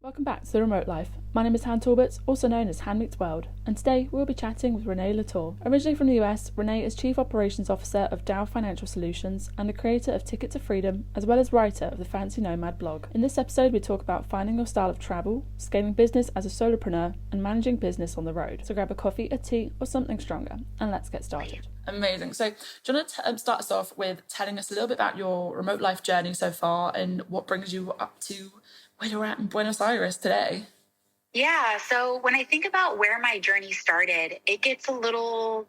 Welcome back to The Remote Life. My name is Han Talbot, also known as Han Meets World, and today we'll be chatting with Reneé La Tour. Originally from the US, Reneé is Chief Operations Officer of Dow Financial Solutions and the creator of Ticket to Freedom, as well as writer of the Fancy Nomad blog. In this episode, we talk about finding your style of travel, scaling business as a solopreneur, and managing business on the road. So grab a coffee, a tea, or something stronger, and let's get started. Amazing. So, do you want to start us off with telling us a little bit about your remote life journey so far and what brings you up to where you're at in Buenos Aires today? Yeah, so when I think about where my journey started, it gets a little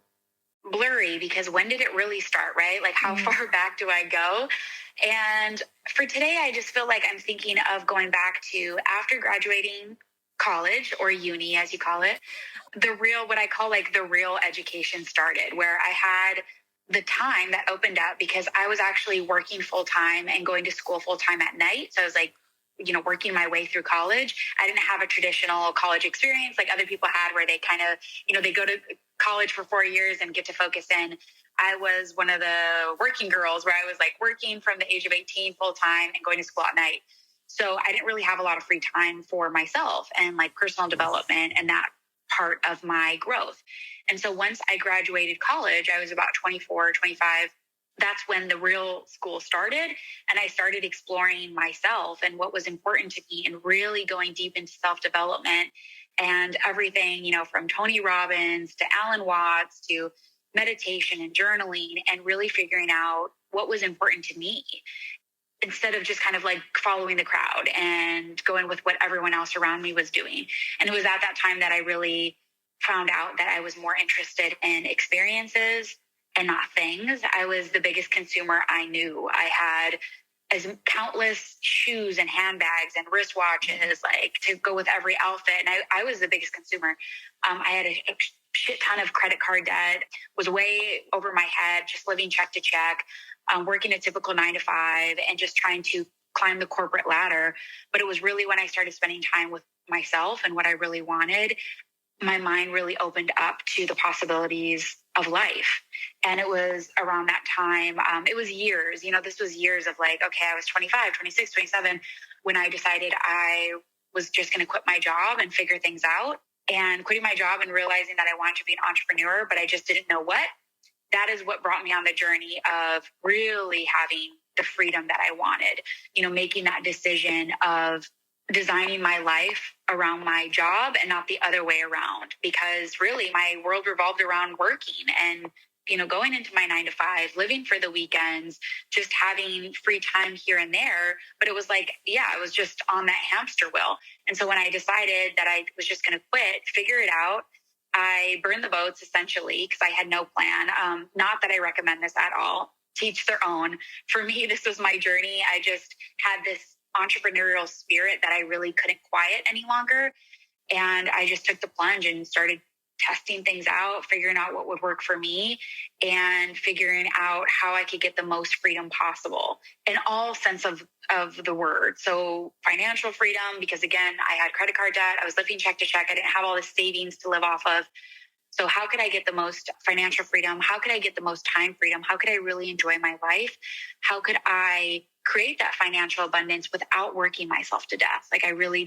blurry because when did it really start, right? Like, how far back do I go? And for today, I just feel like I'm thinking of going back to after graduating college, or uni, as you call it, what I call like the real education started, where I had the time that opened up because I was actually working full time and going to school full time at night. So I was like, working my way through college. I didn't have a traditional college experience like other people had where they kind of, they go to college for 4 years and get to focus in. I was one of the working girls where I was like working from the age of 18 full time and going to school at night. So I didn't really have a lot of free time for myself and like personal development and that part of my growth. And so once I graduated college, I was about 24, 25. That's when the real school started. And I started exploring myself and what was important to me and really going deep into self-development and everything, from Tony Robbins to Alan Watts to meditation and journaling and really figuring out what was important to me instead of just kind of like following the crowd and going with what everyone else around me was doing. And it was at that time that I really found out that I was more interested in experiences and not things. I was the biggest consumer I knew. I had as countless shoes and handbags and wristwatches, like to go with every outfit. And I was the biggest consumer. I had a shit ton of credit card debt, was way over my head, just living check to check, working a typical 9 to 5 and just trying to climb the corporate ladder. But it was really when I started spending time with myself and what I really wanted, my mind really opened up to the possibilities of life. And it was around that time, it was years, this was years of like, okay, I was 25, 26, 27, when I decided I was just going to quit my job and figure things out. And quitting my job and realizing that I wanted to be an entrepreneur, but I just didn't know what. That is what brought me on the journey of really having the freedom that I wanted, making that decision of designing my life around my job and not the other way around, because really my world revolved around working and, going into my 9 to 5, living for the weekends, just having free time here and there. But it was like, I was just on that hamster wheel. And so when I decided that I was just going to quit, figure it out, I burned the boats essentially because I had no plan. Not that I recommend this at all. Teach their own. For me, this was my journey. I just had this entrepreneurial spirit that I really couldn't quiet any longer. And I just took the plunge and started testing things out, figuring out what would work for me and figuring out how I could get the most freedom possible in all sense of the word. So financial freedom, because again, I had credit card debt. I was living check to check. I didn't have all the savings to live off of. So how could I get the most financial freedom? How could I get the most time freedom? How could I really enjoy my life? How could I create that financial abundance without working myself to death? Like I really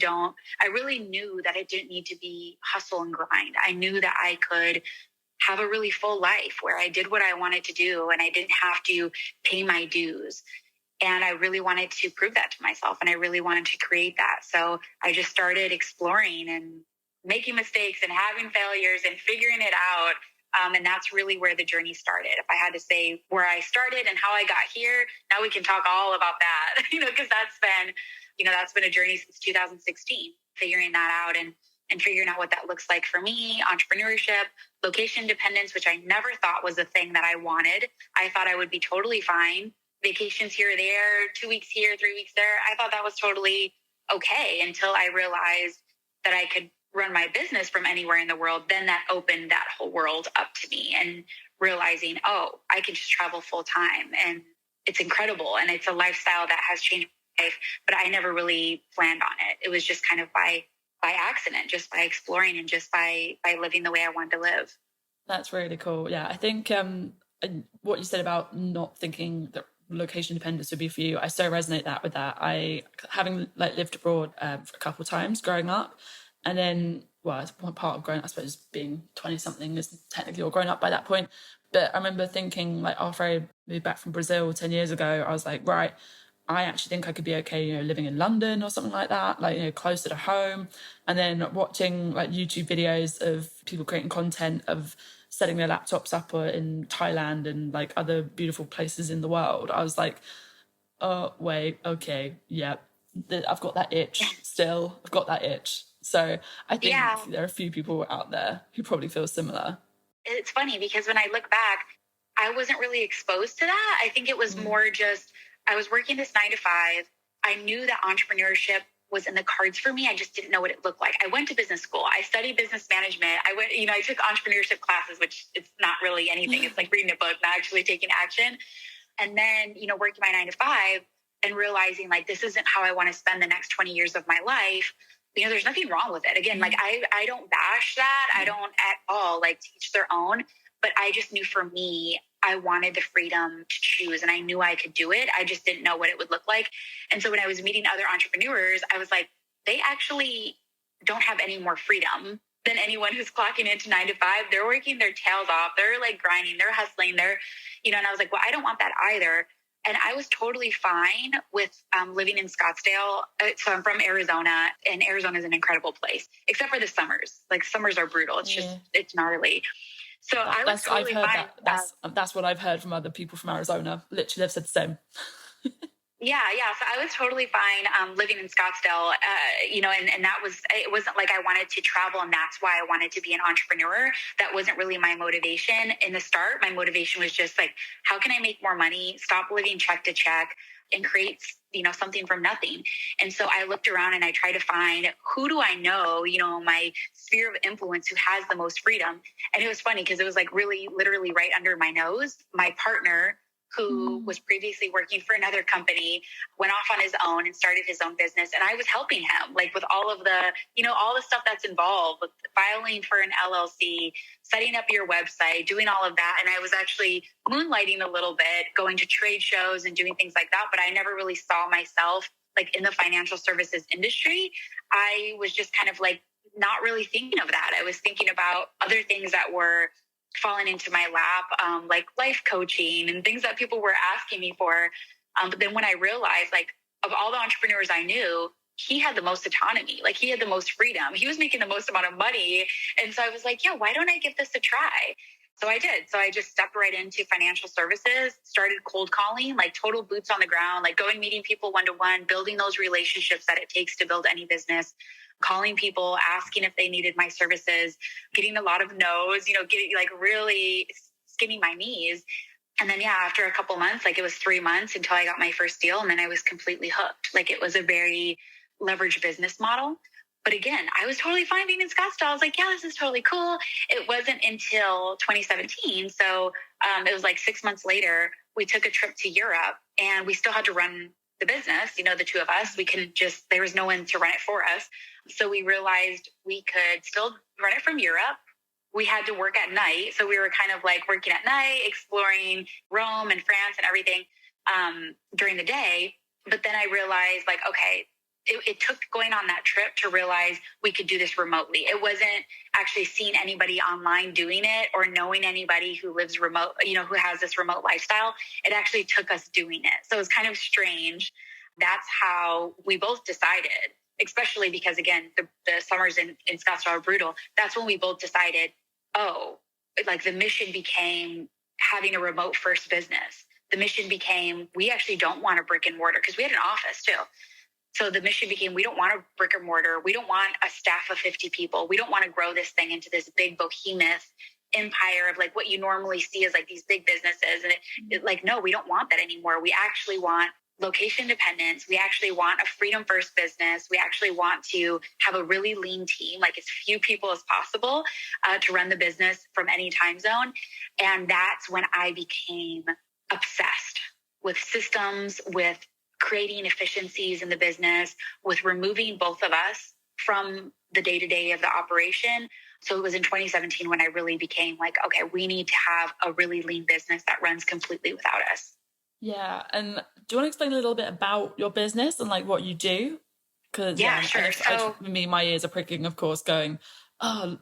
knew that it didn't need to be hustle and grind. I knew that I could have a really full life where I did what I wanted to do and I didn't have to pay my dues. And I really wanted to prove that to myself and I really wanted to create that. So I just started exploring and making mistakes and having failures and figuring it out. And that's really where the journey started. If I had to say where I started and how I got here, now we can talk all about that, because that's been a journey since 2016, figuring that out and figuring out what that looks like for me, entrepreneurship, location dependence, which I never thought was a thing that I wanted. I thought I would be totally fine. Vacations here or there, 2 weeks here, 3 weeks there. I thought that was totally okay until I realized that I could run my business from anywhere in the world. Then that opened that whole world up to me and realizing, I can just travel full time and it's incredible. And it's a lifestyle that has changed my life, but I never really planned on it. It was just kind of by accident, just by exploring and just by living the way I wanted to live. That's really cool. Yeah. I think what you said about not thinking that location dependence would be for you. I so resonate with that. I, having like lived abroad for a couple of times growing up, and then, well, it's one part of growing up, I suppose, being 20 something is technically all grown up by that point. But I remember thinking, like, after I moved back from Brazil 10 years ago, I was like, right, I actually think I could be okay, living in London or something like that, like, closer to home. And then watching like YouTube videos of people creating content of setting their laptops up in Thailand and like other beautiful places in the world. I was like, oh, wait, okay, yeah, I've got that itch still. I've got that itch. So I think there are a few people out there who probably feel similar. It's funny because when I look back, I wasn't really exposed to that. I think it was more just, I was working this 9 to 5. I knew that entrepreneurship was in the cards for me. I just didn't know what it looked like. I went to business school. I studied business management. I took entrepreneurship classes, which it's not really anything. It's like reading a book, not actually taking action. And then, working my 9 to 5 and realizing like, this isn't how I want to spend the next 20 years of my life. There's nothing wrong with it. Again, like I don't bash that. I don't at all like teach their own, but I just knew for me, I wanted the freedom to choose and I knew I could do it. I just didn't know what it would look like. And so when I was meeting other entrepreneurs, I was like, they actually don't have any more freedom than anyone who's clocking into 9 to 5. They're working their tails off. They're like grinding, they're hustling, and I was like, well, I don't want that either. And I was totally fine with living in Scottsdale. So I'm from Arizona, and Arizona is an incredible place, except for the summers. Like summers are brutal. It's just, it's gnarly. So I was totally fine. That's what I've heard from other people from Arizona. Literally, they've said the same. Yeah. So I was totally fine living in Scottsdale, and it wasn't like I wanted to travel and that's why I wanted to be an entrepreneur. That wasn't really my motivation in the start. My motivation was just like, how can I make more money, stop living check to check and create, something from nothing. And so I looked around and I tried to find who do I know, my sphere of influence who has the most freedom. And it was funny because it was like really literally right under my nose. My partner, who was previously working for another company, went off on his own and started his own business. And I was helping him like with all of the, all the stuff that's involved with filing for an LLC, setting up your website, doing all of that. And I was actually moonlighting a little bit, going to trade shows and doing things like that. But I never really saw myself like in the financial services industry. I was just kind of like not really thinking of that. I was thinking about other things that were falling into my lap, like life coaching and things that people were asking me for. But then when I realized, like, of all the entrepreneurs I knew, he had the most autonomy. Like, he had the most freedom. He was making the most amount of money. And so I was like, yeah, why don't I give this a try? So I did. So I just stepped right into financial services, started cold calling, like total boots on the ground, like going, meeting people one-to-one, building those relationships that it takes to build any business, calling people, asking if they needed my services, getting a lot of no's, getting like really skinning my knees. And then, after a couple months, like it was 3 months until I got my first deal. And then I was completely hooked. Like it was a very leveraged business model. But again, I was totally fine being in Scottsdale. I was like, yeah, this is totally cool. It wasn't until 2017. So it was like 6 months later, we took a trip to Europe and we still had to run the business, the two of us. We couldn't there was no one to run it for us. So we realized we could still run it from Europe. We had to work at night. So we were kind of like working at night, exploring Rome and France and everything during the day. But then I realized like, okay, it took going on that trip to realize we could do this remotely. It wasn't actually seeing anybody online doing it or knowing anybody who lives remote, who has this remote lifestyle. It actually took us doing it. So it was kind of strange. That's how we both decided, especially because, again, the summers in Scottsdale are brutal. That's when we both decided, like the mission became having a remote first business. The mission became, we actually don't want a brick and mortar because we had an office too. So the mission became, we don't want a brick and mortar. We don't want a staff of 50 people. We don't want to grow this thing into this big behemoth empire of like what you normally see as like these big businesses. And it like, no, we don't want that anymore. We actually want location independence. We actually want a freedom first business. We actually want to have a really lean team, like as few people as possible to run the business from any time zone. And that's when I became obsessed with systems, with creating efficiencies in the business, with removing both of us from the day-to-day of the operation. So it was in 2017 when I really became like, okay, we need to have a really lean business that runs completely without us. Yeah. And do you want to explain a little bit about your business and like what you do? Because Yeah, yeah, sure. So for me, my ears are pricking, of course, going, oh,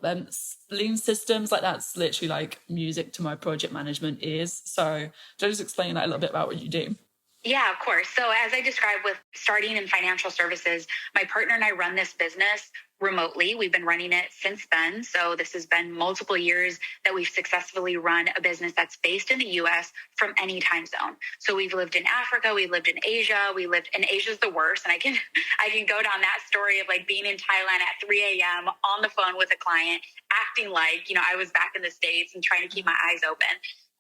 lean systems, like that's literally like music to my project management ears. So just explain like a little bit about what you do. yeah, of course. So as I described with starting in financial services, my partner and I run this business remotely. We've been running it since then. So this has been multiple years that we've successfully run a business that's based in the US from any time zone. So we've lived in Africa, we lived in Asia, and Asia's the worst. And I can go down that story of like being in Thailand at 3 a.m. on the phone with a client, acting like, I was back in the States and trying to keep my eyes open.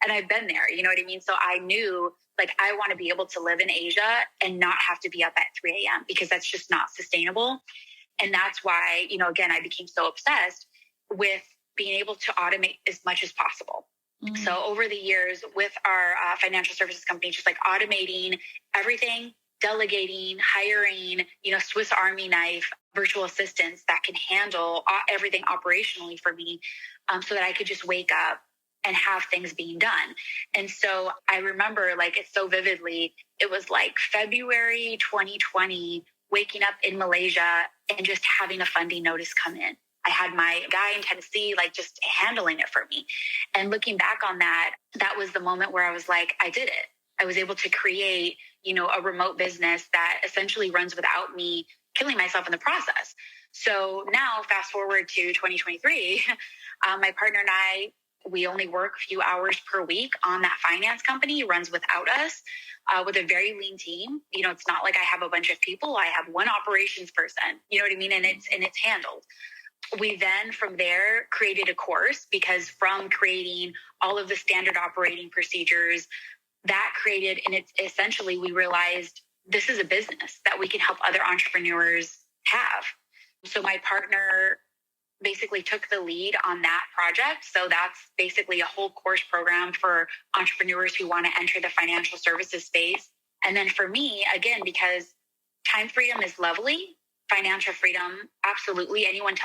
And I've been there, you know what I mean? So I knew like I want to be able to live in Asia and not have to be up at 3 a.m. because that's just not sustainable. And that's why, again, I became so obsessed with being able to automate as much as possible. So over the years with our financial services company, just like automating everything, delegating, hiring, Swiss Army knife virtual assistants that can handle everything operationally for me, so that I could just wake up and have things being done. And so I remember like it so vividly, it was like February 2020, waking up in Malaysia and just having a funding notice come in. I had my guy in Tennessee, like just handling it for me. And looking back on that, that was the moment where I was like, I did it. I was able to create, a remote business that essentially runs without me killing myself in the process. So now fast forward to 2023, my partner and I, we only work a few hours per week on that finance company. It runs without us, with a very lean team. It's not like I have a bunch of people. I have one operations person, you know what I mean? And it's handled. We then from there created a course because from creating all of the standard operating procedures that created, and it's essentially, we realized this is a business that we can help other entrepreneurs have. So my partner basically took the lead on that project. So that's basically a whole course program for entrepreneurs who want to enter the financial services space. And then for me, again, because time freedom is lovely, financial freedom, absolutely. Anyone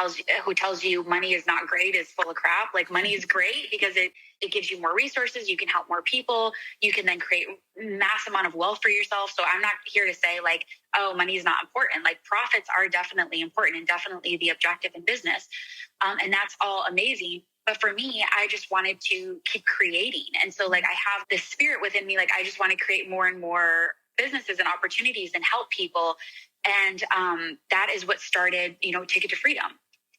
who tells you money is not great is full of crap. Like money is great because it gives you more resources. You can help more people. You can then create mass amount of wealth for yourself. So I'm not here to say like, oh, money is not important. Like profits are definitely important and definitely the objective in business. And that's all amazing. But for me, I just wanted to keep creating. And so like I have this spirit within me, like I just want to create more and more businesses and opportunities and help people. And that is what started, Ticket to Freedom,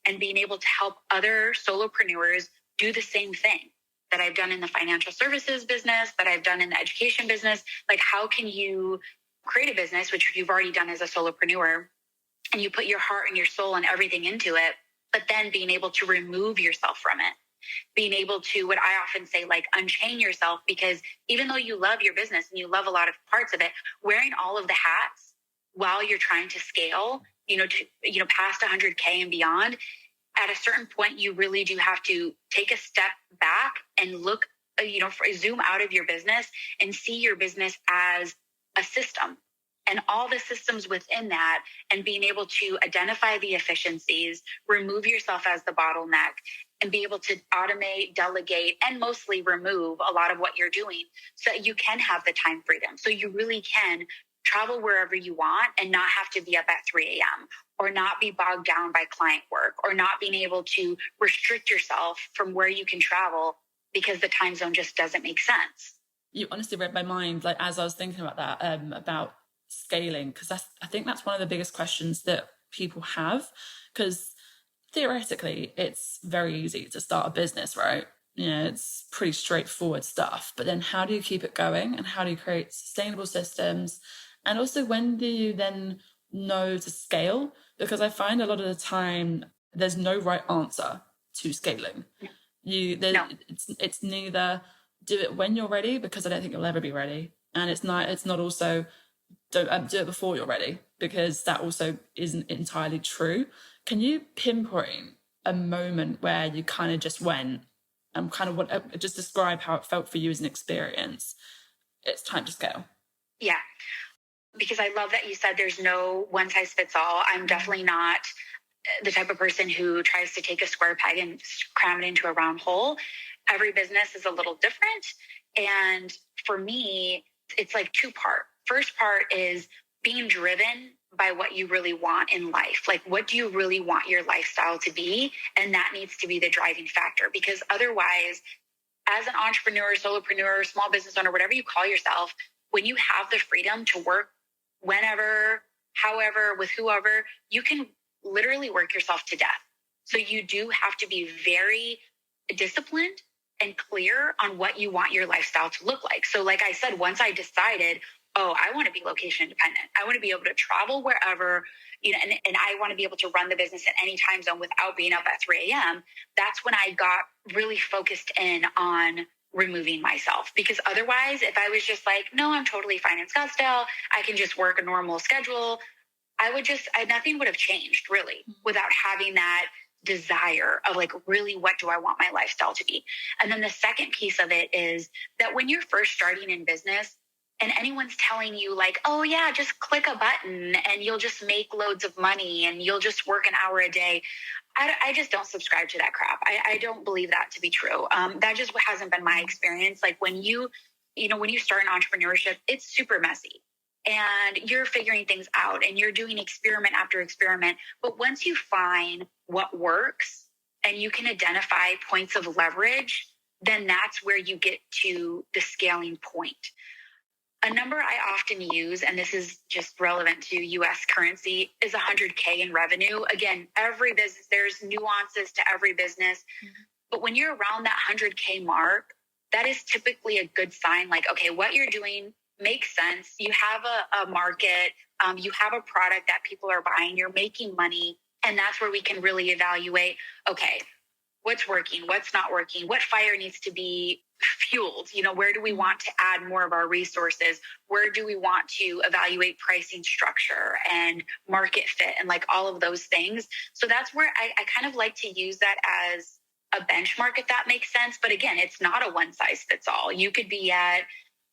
and being able to help other solopreneurs do the same thing that I've done in the financial services business, that I've done in the education business. Like, how can you create a business, which you've already done as a solopreneur, and you put your heart and your soul and everything into it, but then being able to remove yourself from it, being able to, what I often say, like unchain yourself, because even though you love your business and you love a lot of parts of it, wearing all of the hats while you're trying to scale, past 100K and beyond, at a certain point, you really do have to take a step back and look, zoom out of your business and see your business as a system and all the systems within that, and being able to identify the efficiencies, remove yourself as the bottleneck, and be able to automate, delegate, and mostly remove a lot of what you're doing so that you can have the time freedom. So you really can travel wherever you want and not have to be up at 3 a.m. or not be bogged down by client work or not being able to restrict yourself from where you can travel because the time zone just doesn't make sense. You honestly read my mind, like as I was thinking about that, about scaling, because I think that's one of the biggest questions that people have, because theoretically it's very easy to start a business, right? It's pretty straightforward stuff, but then how do you keep it going and how do you create sustainable systems? And also, when do you then know to scale? Because I find a lot of the time there's no right answer to scaling. No. It's neither do it when you're ready, because I don't think you'll ever be ready, and it's not also don't do it before you're ready, because that also isn't entirely true. Can you pinpoint a moment where you kind of just went and kind of just describe how it felt for you as an experience? It's time to scale. Yeah. Because I love that you said there's no one size fits all. I'm definitely not the type of person who tries to take a square peg and cram it into a round hole. Every business is a little different. And for me, it's like two-part. First part is being driven by what you really want in life. Like, what do you really want your lifestyle to be? And that needs to be the driving factor, because otherwise, as an entrepreneur, solopreneur, small business owner, whatever you call yourself, when you have the freedom to work whenever, however, with whoever, you can literally work yourself to death. So you do have to be very disciplined and clear on what you want your lifestyle to look like. So like I said, once I decided, oh, I want to be location independent, I want to be able to travel wherever, and I want to be able to run the business at any time zone without being up at 3 a.m. That's when I got really focused in on removing myself. Because otherwise, if I was just like, no, I'm totally fine in Scottsdale, I can just work a normal schedule, nothing would have changed really without having that desire of like, really, what do I want my lifestyle to be? And then the second piece of it is that when you're first starting in business and anyone's telling you like, oh yeah, just click a button and you'll just make loads of money and you'll just work an hour a day, I just don't subscribe to that crap. I don't believe that to be true. That just hasn't been my experience. Like when you start an entrepreneurship, it's super messy. And you're figuring things out and you're doing experiment after experiment. But once you find what works and you can identify points of leverage, then that's where you get to the scaling point. A number I often use, and this is just relevant to US currency, is 100K in revenue. Again, every business, there's nuances to every business. But when you're around that 100K mark, that is typically a good sign. Like, okay, what you're doing makes sense. You have a market, you have a product that people are buying, you're making money. And that's where we can really evaluate, okay, what's working, what's not working, what fire needs to be fueled, where do we want to add more of our resources, where do we want to evaluate pricing structure and market fit and like all of those things. So that's where I kind of like to use that as a benchmark, if that makes sense. But again, it's not a one size fits all. You could be at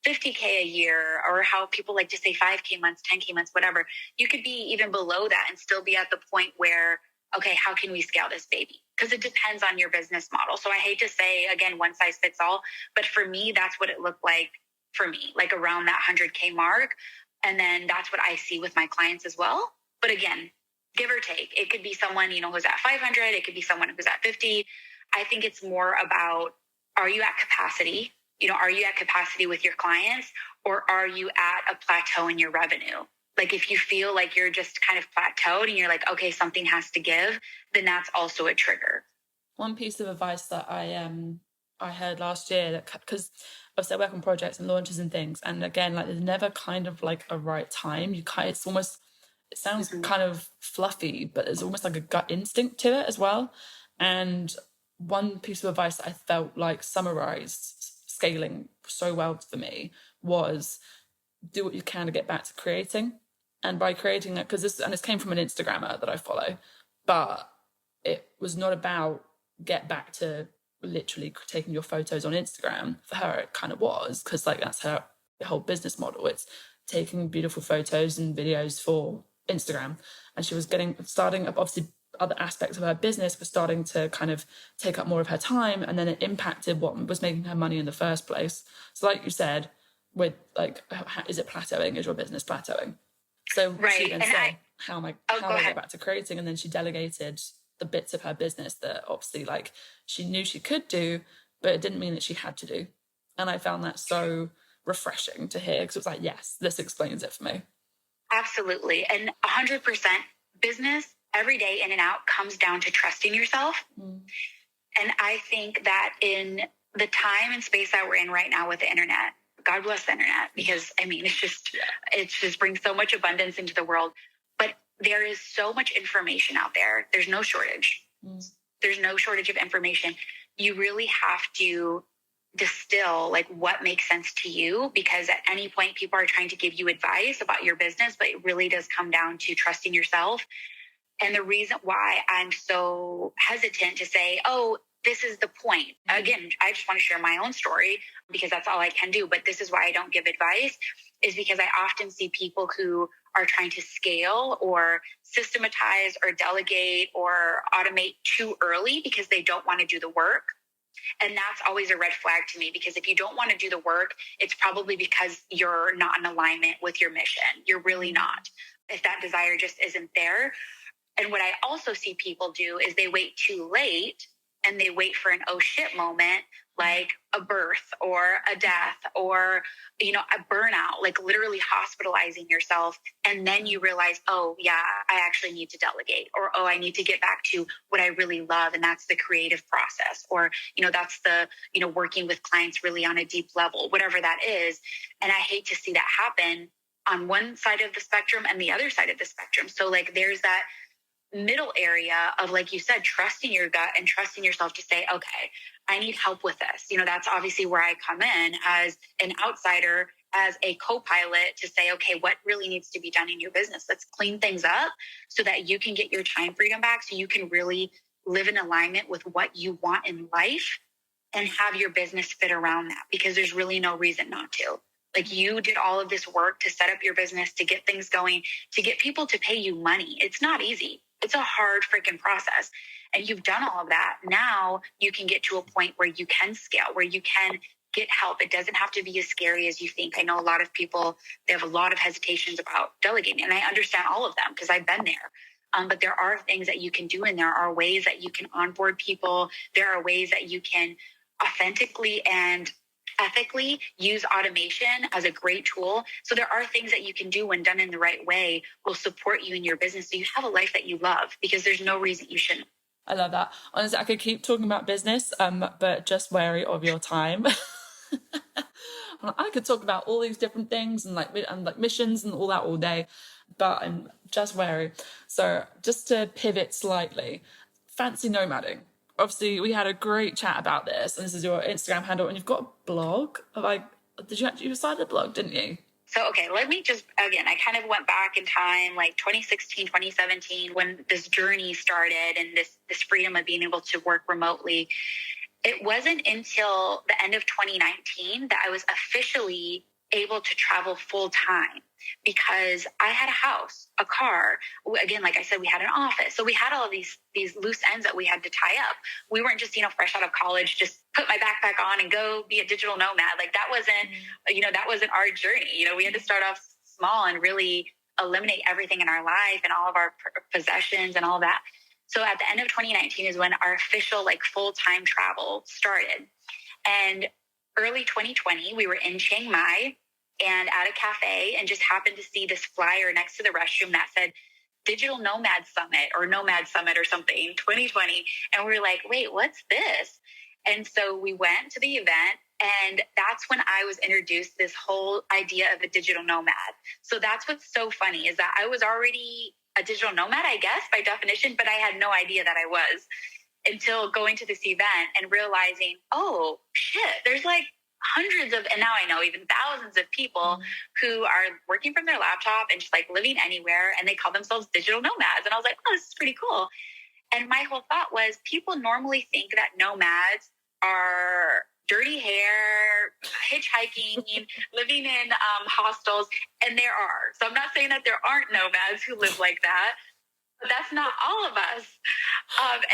50K a year, or how people like to say 5K months, 10K months, whatever. You could be even below that and still be at the point where, okay, how can we scale this baby? Because it depends on your business model. So I hate to say, again, one size fits all, but for me, that's what it looked like for me, like around that 100K mark. And then that's what I see with my clients as well. But again, give or take, it could be someone, who's at 500, it could be someone who's at 50. I think it's more about, are you at capacity? Are you at capacity with your clients, or are you at a plateau in your revenue? Like if you feel like you're just kind of plateaued and you're like, okay, something has to give, then that's also a trigger. One piece of advice that I heard last year, that because obviously I work on projects and launches and things, and again, like there's never kind of like a right time. It sounds kind of fluffy, but there's almost like a gut instinct to it as well. And one piece of advice that I felt like summarized scaling so well for me was do what you can to get back to creating. And by creating it, because this came from an Instagrammer that I follow, but it was not about get back to literally taking your photos on Instagram. For her, it kind of was, because like that's her whole business model. It's taking beautiful photos and videos for Instagram. And she was starting up, obviously other aspects of her business were starting to kind of take up more of her time, and then it impacted what was making her money in the first place. So like you said, with like, is it plateauing? Is your business plateauing? So right. She then said, how do I get back to creating? And then she delegated the bits of her business that obviously like she knew she could do, but it didn't mean that she had to do. And I found that so refreshing to hear, because it was like, yes, this explains it for me. Absolutely. And 100% business every day in and out comes down to trusting yourself. And I think that in the time and space that we're in right now with the internet, God bless the internet, because it just brings so much abundance into the world. But there is so much information out there. There's no shortage. There's no shortage of information. You really have to distill like what makes sense to you, because at any point people are trying to give you advice about your business, but it really does come down to trusting yourself. And the reason why I'm so hesitant to say, oh, this is the point. Again, I just want to share my own story because that's all I can do. But this is why I don't give advice, is because I often see people who are trying to scale or systematize or delegate or automate too early because they don't want to do the work. And that's always a red flag to me, because if you don't want to do the work, it's probably because you're not in alignment with your mission. You're really not. If that desire just isn't there. And what I also see people do is they wait too late, and they wait for an oh shit moment, like a birth or a death or, a burnout, like literally hospitalizing yourself. And then you realize, oh yeah, I actually need to delegate, or, oh, I need to get back to what I really love. And that's the creative process, or, that's the, working with clients really on a deep level, whatever that is. And I hate to see that happen on one side of the spectrum and the other side of the spectrum. So like, there's that middle area of, like you said, trusting your gut and trusting yourself to say, okay, I need help with this. That's obviously where I come in as an outsider, as a co-pilot, to say, okay, what really needs to be done in your business? Let's clean things up so that you can get your time freedom back, so you can really live in alignment with what you want in life and have your business fit around that, because there's really no reason not to. Like, you did all of this work to set up your business, to get things going, to get people to pay you money. It's not easy. It's a hard freaking process. And you've done all of that. Now you can get to a point where you can scale, where you can get help. It doesn't have to be as scary as you think. I know a lot of people, they have a lot of hesitations about delegating, and I understand all of them because I've been there. But there are things that you can do, and there are ways that you can onboard people. There are ways that you can authentically and ethically use automation as a great tool. So there are things that you can do, when done in the right way, will support you in your business, so you have a life that you love, because there's no reason you shouldn't. I love that. Honestly, I could keep talking about business, but just wary of your time. I could talk about all these different things and like missions and all that all day, but I'm just wary. So just to pivot slightly, fancy nomading. Obviously, we had a great chat about this, and this is your Instagram handle, and you've got a blog. You started a blog, didn't you? So, okay, let me just, again, I kind of went back in time, like 2016, 2017, when this journey started, and this freedom of being able to work remotely. It wasn't until the end of 2019 that I was officially able to travel full time, because I had a house, a car. Again, like I said, we had an office. So we had all of these loose ends that we had to tie up. We weren't just, fresh out of college, just put my backpack on and go be a digital nomad. Like, that wasn't our journey. We had to start off small and really eliminate everything in our life and all of our possessions and all that. So at the end of 2019 is when our official, like, full-time travel started. And early 2020, we were in Chiang Mai and at a cafe, and just happened to see this flyer next to the restroom that said Digital Nomad Summit or Nomad Summit or something, 2020. And we were like, wait, what's this? And so we went to the event, and that's when I was introduced this whole idea of a digital nomad. So that's what's so funny, is that I was already a digital nomad, I guess, by definition, but I had no idea that I was, until going to this event and realizing, oh shit, there's like hundreds of, and now I know even thousands of people who are working from their laptop and just like living anywhere, and they call themselves digital nomads. And I was like, oh, this is pretty cool. And my whole thought was, people normally think that nomads are dirty hair, hitchhiking, living in hostels, and there are. So I'm not saying that there aren't nomads who live like that, but that's not all of us.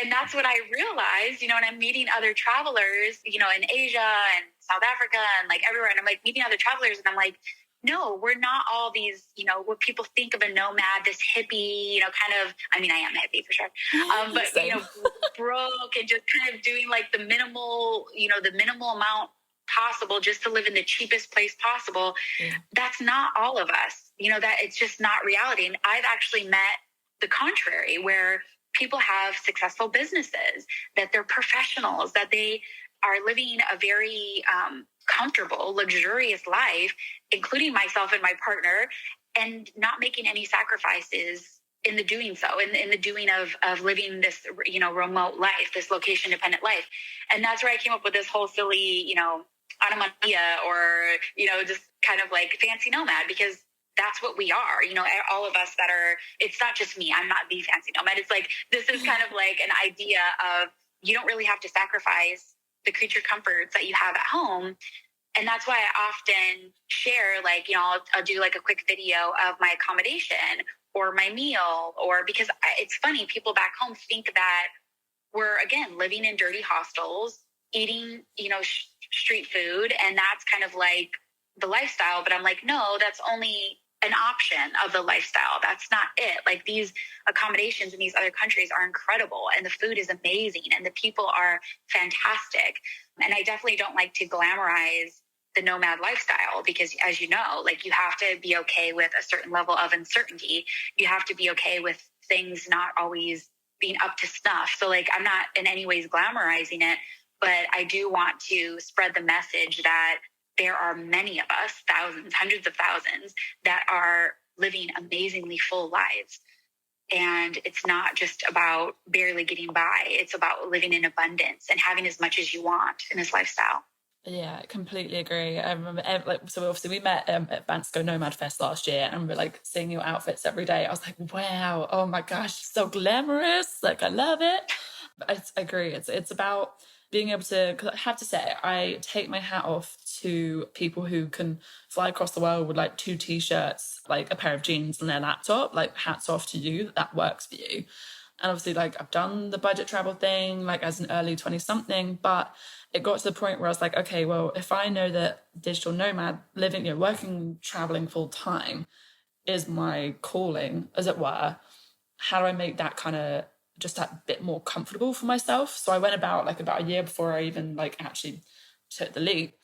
And that's what I realized, when I'm meeting other travelers, in Asia and South Africa and like everywhere. And I'm like meeting other travelers, and I'm like, no, we're not all these, what people think of a nomad, this hippie, kind of, I mean, I am a hippie for sure. But, broke and just kind of doing like the minimal amount possible just to live in the cheapest place possible. Yeah. That's not all of us, that it's just not reality. And I've actually met the contrary, where people have successful businesses, that they're professionals, that they are living a very comfortable, luxurious life, including myself and my partner, and not making any sacrifices in the doing so, in the doing of living this, remote life, this location dependent life. And that's where I came up with this whole silly, onomatopoeia, or, just kind of like fancy nomad, because that's what we are, all of us that are, it's not just me. I'm not the fancy nomad. It's like, this is kind of like an idea of, you don't really have to sacrifice the creature comforts that you have at home. And that's why I often share, like, I'll do like a quick video of my accommodation or my meal, or because it's funny, people back home think that we're, again, living in dirty hostels, eating, street food. And that's kind of like the lifestyle. But I'm like, no, that's only an option of the lifestyle. That's not it. Like, these accommodations in these other countries are incredible, and the food is amazing, and the people are fantastic. And I definitely don't like to glamorize the nomad lifestyle, because, as you know, like, you have to be okay with a certain level of uncertainty. You have to be okay with things not always being up to snuff. So, like, I'm not in any ways glamorizing it, but I do want to spread the message that there are many of us, thousands, hundreds of thousands, that are living amazingly full lives. And it's not just about barely getting by. It's about living in abundance and having as much as you want in this lifestyle. Yeah, I completely agree. I remember, so obviously we met at Bansko Nomad Fest last year, and we're like seeing your outfits every day. I was like, wow, oh my gosh, so glamorous. Like, I love it. But I agree. It's about being able to, because I have to say, I take my hat off to people who can fly across the world with like 2 t-shirts, like a pair of jeans and their laptop. Like, hats off to you, that works for you. And obviously, like, I've done the budget travel thing, like, as an early 20-something, but it got to the point where I was like, okay, well, if I know that digital nomad living, working, traveling full time is my calling, as it were, how do I make that kind of just that bit more comfortable for myself? So I went about, like, about a year before I even like actually took the leap,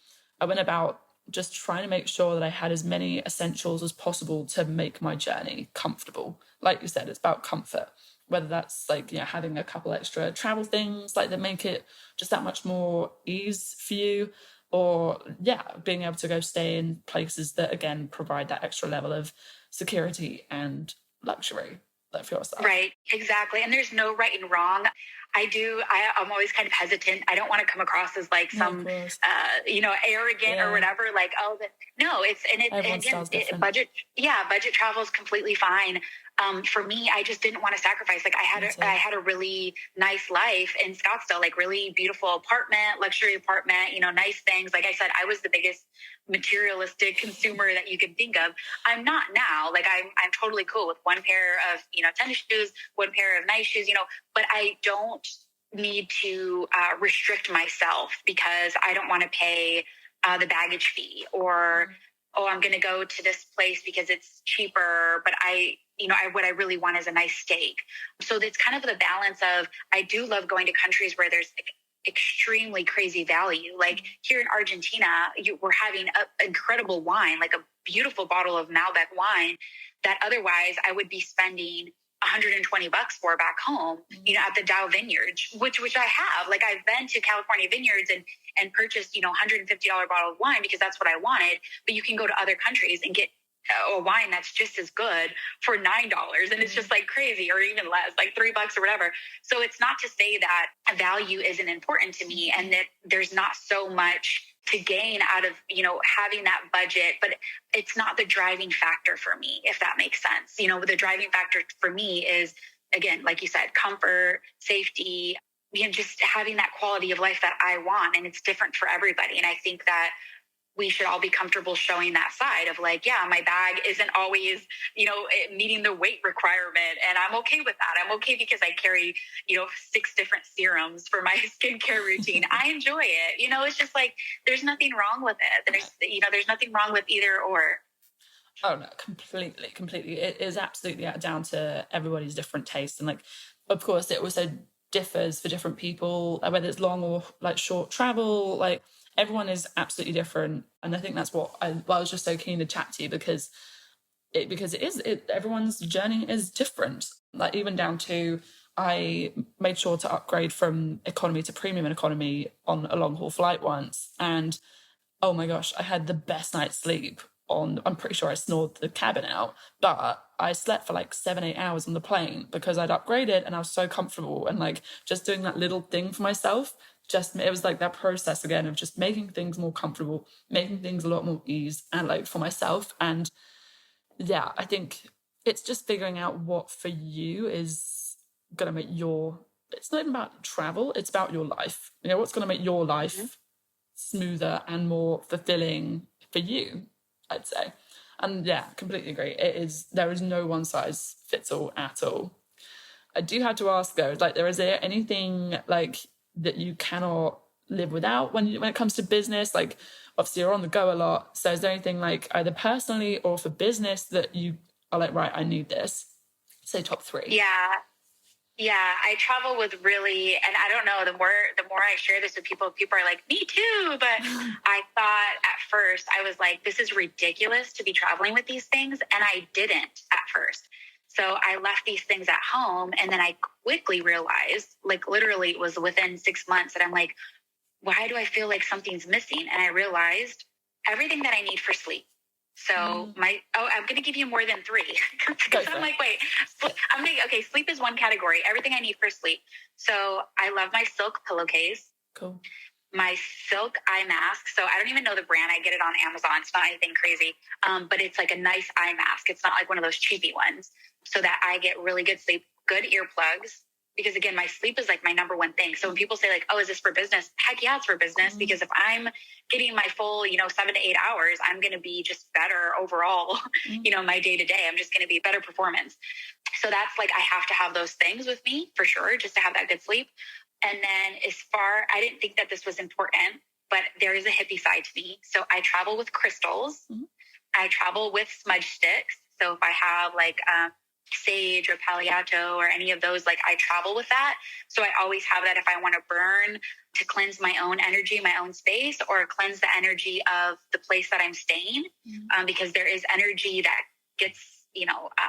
I went about just trying to make sure that I had as many essentials as possible to make my journey comfortable. Like you said, it's about comfort, whether that's like, having a couple extra travel things like that make it just that much more ease for you, or being able to go stay in places that again provide that extra level of security and luxury for yourself. Right, exactly. And there's no right and wrong. I'm always kind of hesitant. I don't want to come across as like some, arrogant or whatever. Like, no, budget travel is completely fine. For me, I just didn't want to sacrifice. Like, I had a really nice life in Scottsdale, like really beautiful apartment, luxury apartment, nice things. Like I said, I was the biggest materialistic consumer that you could think of. I'm not now. Like, I'm totally cool with one pair of, tennis shoes, one pair of nice shoes, but I don't need to restrict myself because I don't want to pay the baggage fee, or, I'm going to go to this place because it's cheaper, but what I really want is a nice steak. So it's kind of the balance of, I do love going to countries where there's extremely crazy value. Like here in Argentina, we're having an incredible wine, like a beautiful bottle of Malbec wine that otherwise I would be spending $120 for back home, at the Dow Vineyard, which I have. Like, I've been to California vineyards and purchased, $150 bottle of wine because that's what I wanted. But you can go to other countries and get a wine that's just as good for $9, and it's just like crazy, or even less, like $3 or whatever. So it's not to say that value isn't important to me and that there's not so much to gain out of, having that budget, but it's not the driving factor for me, if that makes sense. The driving factor for me is, again, like you said, comfort, safety, just having that quality of life that I want. And it's different for everybody. And I think that we should all be comfortable showing that side of like, my bag isn't always, meeting the weight requirement. And I'm okay with that. I'm okay because I carry, 6 different serums for my skincare routine. I enjoy it. It's just like, there's nothing wrong with it. There's nothing wrong with either or. Oh no, completely. It is absolutely down to everybody's different tastes. And like, of course, it also differs for different people, whether it's long or like short travel, like everyone is absolutely different. And I think that's what I was just so keen to chat to you, because everyone's journey is different. Like, even down to, I made sure to upgrade from economy to premium and economy on a long haul flight once. And oh my gosh, I had the best night's sleep I'm pretty sure I snored the cabin out, but I slept for like 7-8 hours on the plane because I'd upgraded and I was so comfortable. And like, just doing that little thing for myself, it was like that process again of just making things more comfortable, making things a lot more ease and like for myself. And I think it's just figuring out what for you is going to make it's not even about travel, it's about your life. What's going to make your life smoother and more fulfilling for you, I'd say. And completely agree. There is no one size fits all at all. I do have to ask though, like, is there anything like that you cannot live without when it comes to business? Like, obviously you're on the go a lot. So is there anything like either personally or for business that you are like, right, I need this? Say top 3. Yeah, I travel with really, and I don't know, the more I share this with people, people are like, me too. But I thought at first, I was like, this is ridiculous to be traveling with these things. And I didn't at first. So I left these things at home. And then I quickly realized, like literally it was within 6 months, that I'm like, why do I feel like something's missing? And I realized everything that I need for sleep. So I'm going to give you more than 3 because I'm like, wait, sleep is one category. Everything I need for sleep. So I love my silk pillowcase. Cool. My silk eye mask. So I don't even know the brand. I get it on Amazon. It's not anything crazy. But it's like a nice eye mask. It's not like one of those cheapy ones, so that I get really good sleep, good earplugs. Because again, my sleep is like my number one thing. So when people say like, oh, is this for business? Heck yeah, it's for business. Because if I'm getting my full, 7 to 8 hours, I'm going to be just better overall, my day to day. I'm just going to be better performance. So that's like, I have to have those things with me for sure, just to have that good sleep. And then I didn't think that this was important, but there is a hippie side to me. So I travel with crystals. I travel with smudge sticks. So if I have like, sage or palliato or any of those, like I travel with that. So I always have that if I want to burn, to cleanse my own energy, my own space, or cleanse the energy of the place that I'm staying. Because there is energy that gets,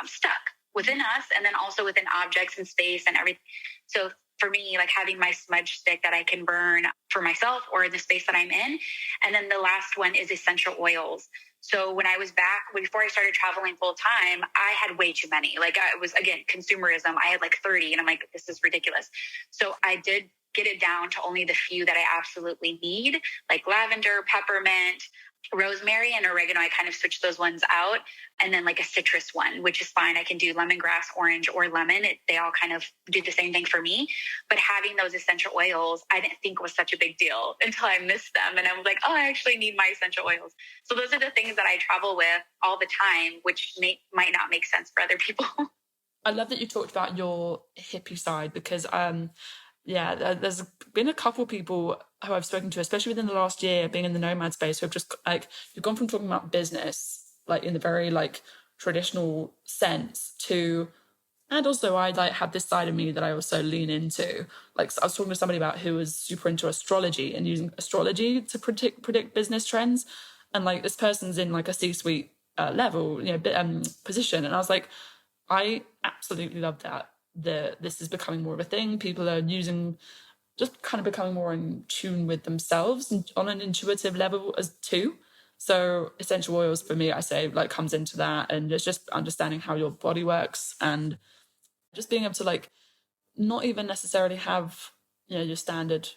stuck within us, and then also within objects and space and everything. So for me, like having my smudge stick that I can burn for myself or in the space that I'm in. And then the last one is essential oils. So when I was back, before I started traveling full time, I had way too many. Like it was, again, consumerism. I had like 30 and I'm like, this is ridiculous. So I did get it down to only the few that I absolutely need, like lavender, peppermint, rosemary, and oregano. I kind of switched those ones out. And then like a citrus one, which is fine. I can do lemongrass, orange, or lemon. They all kind of do the same thing for me. But having those essential oils, I didn't think was such a big deal until I missed them. And I was like, oh, I actually need my essential oils. So those are the things that I travel with all the time, which might not make sense for other people. I love that you talked about your hippie side because, there's been a couple people who I've spoken to, especially within the last year, being in the nomad space, who have just like, you've gone from talking about business, like in the very like traditional sense to, and also I like had this side of me that I also lean into. Like I was talking to somebody about who was super into astrology and using astrology to predict business trends. And like this person's in like a C-suite level, position. And I was like, I absolutely love that. This is becoming more of a thing. People are just kind of becoming more in tune with themselves and on an intuitive level as too. So essential oils for me, I say, like comes into that, and it's just understanding how your body works and just being able to like not even necessarily have your standard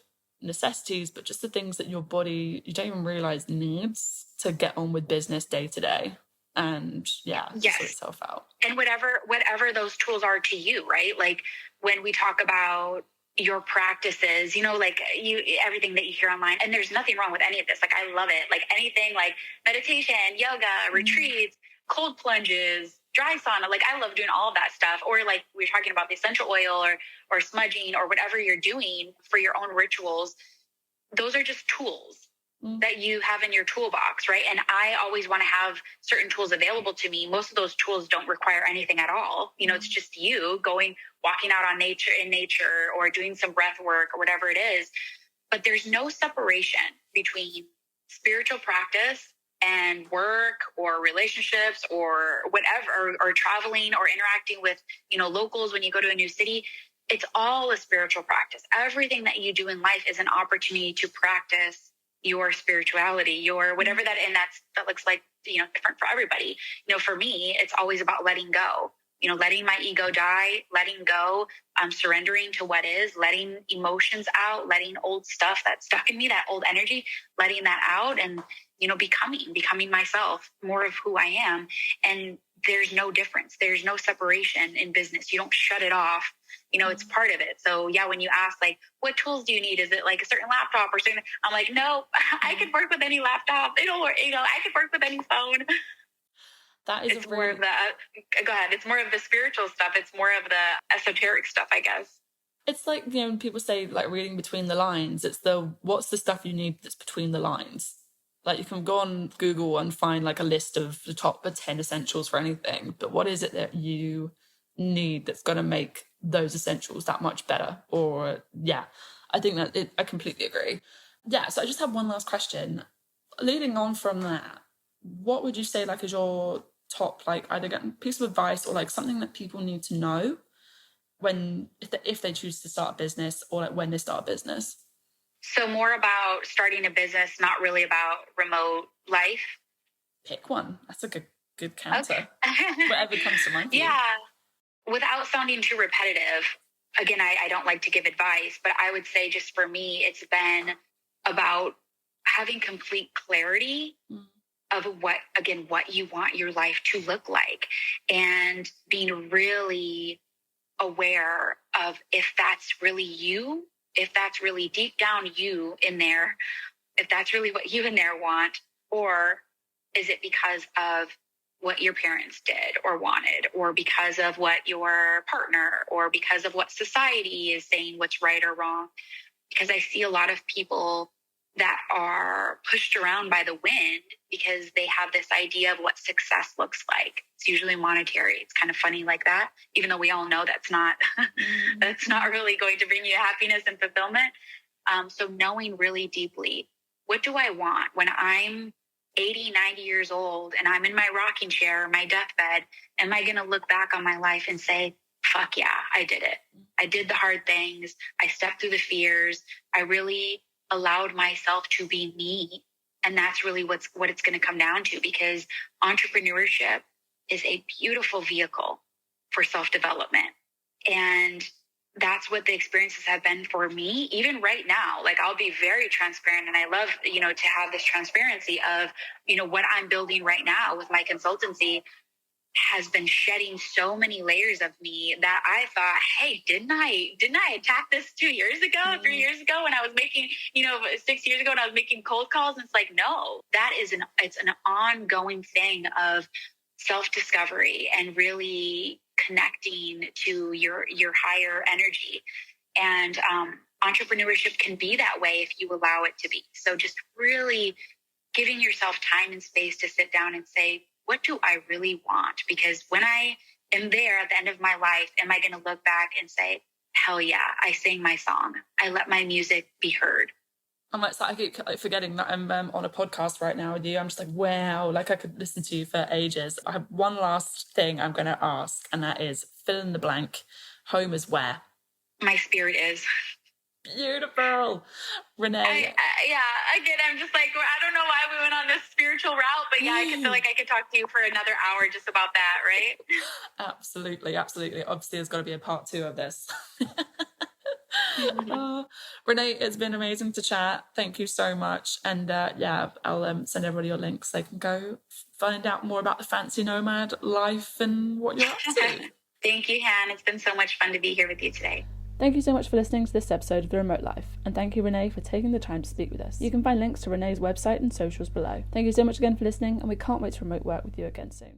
necessities, but just the things that your body you don't even realize needs to get on with business day to day. And sort itself out. And whatever those tools are to you, right? Like when we talk about your practices, like everything that you hear online, and there's nothing wrong with any of this. Like I love it. Like anything like meditation, yoga, retreats, cold plunges, dry sauna. Like I love doing all of that stuff. Or like we're talking about the essential oil or smudging or whatever you're doing for your own rituals. Those are just tools that you have in your toolbox, right? And I always want to have certain tools available to me. Most of those tools don't require anything at all. It's just you walking out in nature or doing some breath work or whatever it is. But there's no separation between spiritual practice and work or relationships or whatever, or traveling or interacting with, locals when you go to a new city. It's all a spiritual practice. Everything that you do in life is an opportunity to practice your spirituality, your whatever that looks like, different for everybody. For me, it's always about letting go, letting my ego die, letting go, surrendering to what is, letting emotions out, letting old stuff that's stuck in me, that old energy, letting that out and, becoming myself, more of who I am. And there's no difference. There's no separation in business. You don't shut it off. It's part of it. So yeah, when you ask like, what tools do you need? Is it like a certain laptop or certain? I'm like, no, I could work with any laptop. I could work with any phone. That is more of the, go ahead. It's more of the spiritual stuff. It's more of the esoteric stuff, I guess. It's like, when people say like reading between the lines, it's what's the stuff you need that's between the lines. Like you can go on Google and find like a list of the top 10 essentials for anything, but what is it that you need that's going to make those essentials that much better? Or I think I completely agree. So I just have one last question. Leading on from that, what would you say like is your top like either piece of advice or like something that people need to know if they choose to start a business, or like when they start a business? So more about starting a business, not really about remote life. Pick one. That's a good counter. Okay. Whatever comes to mind. Yeah. Without sounding too repetitive, again, I don't like to give advice, but I would say just for me, it's been about having complete clarity of what you want your life to look like, and being really aware of if that's really you, if that's really deep down you in there, if that's really what you in there want, or is it because of what your parents did or wanted, or because of what your partner, or because of what society is saying what's right or wrong. Because I see a lot of people that are pushed around by the wind because they have this idea of what success looks like. It's usually monetary. It's kind of funny like that, even though we all know that's not that's not really going to bring you happiness and fulfillment. So knowing really deeply, what do I want when I'm 80, 90 years old and I'm in my rocking chair or my deathbed? Am I going to look back on my life and say, fuck yeah, I did it. I did the hard things. I stepped through the fears. I really allowed myself to be me. And that's really what it's going to come down to, because entrepreneurship is a beautiful vehicle for self-development. And that's what the experiences have been for me, even right now. Like, I'll be very transparent, and I love, to have this transparency of, what I'm building right now with my consultancy has been shedding so many layers of me that I thought, hey, didn't I attack this 2 years ago, 3 years ago when I was making, 6 years ago when I was making cold calls? And it's like, no, it's an ongoing thing of self-discovery and really connecting to your higher energy. And entrepreneurship can be that way if you allow it to be. So just really giving yourself time and space to sit down and say, what do I really want? Because when I am there at the end of my life, am I going to look back and say, hell yeah, I sang my song. I let my music be heard. I'm like, I keep forgetting that I'm on a podcast right now with you. I'm just like, wow, like I could listen to you for ages. I have one last thing I'm going to ask, and that is fill in the blank. Home is where? My spirit is. Beautiful. Reneé. I get it. I'm just like, I don't know why we went on this spiritual route, but yeah, I feel like I could talk to you for another hour just about that, right? Absolutely. Obviously, there's got to be a part 2 of this. Reneé, it's been amazing to chat. Thank you so much. And I'll send everybody your links. They can go find out more about the Fancy Nomad life and what you're up to. Thank you, Han. It's been so much fun to be here with you today. Thank you so much for listening to this episode of The Remote Life, and thank you, Reneé, for taking the time to speak with us. You can find links to Reneé's website and socials below. Thank you so much again for listening, and we can't wait to remote work with you again soon.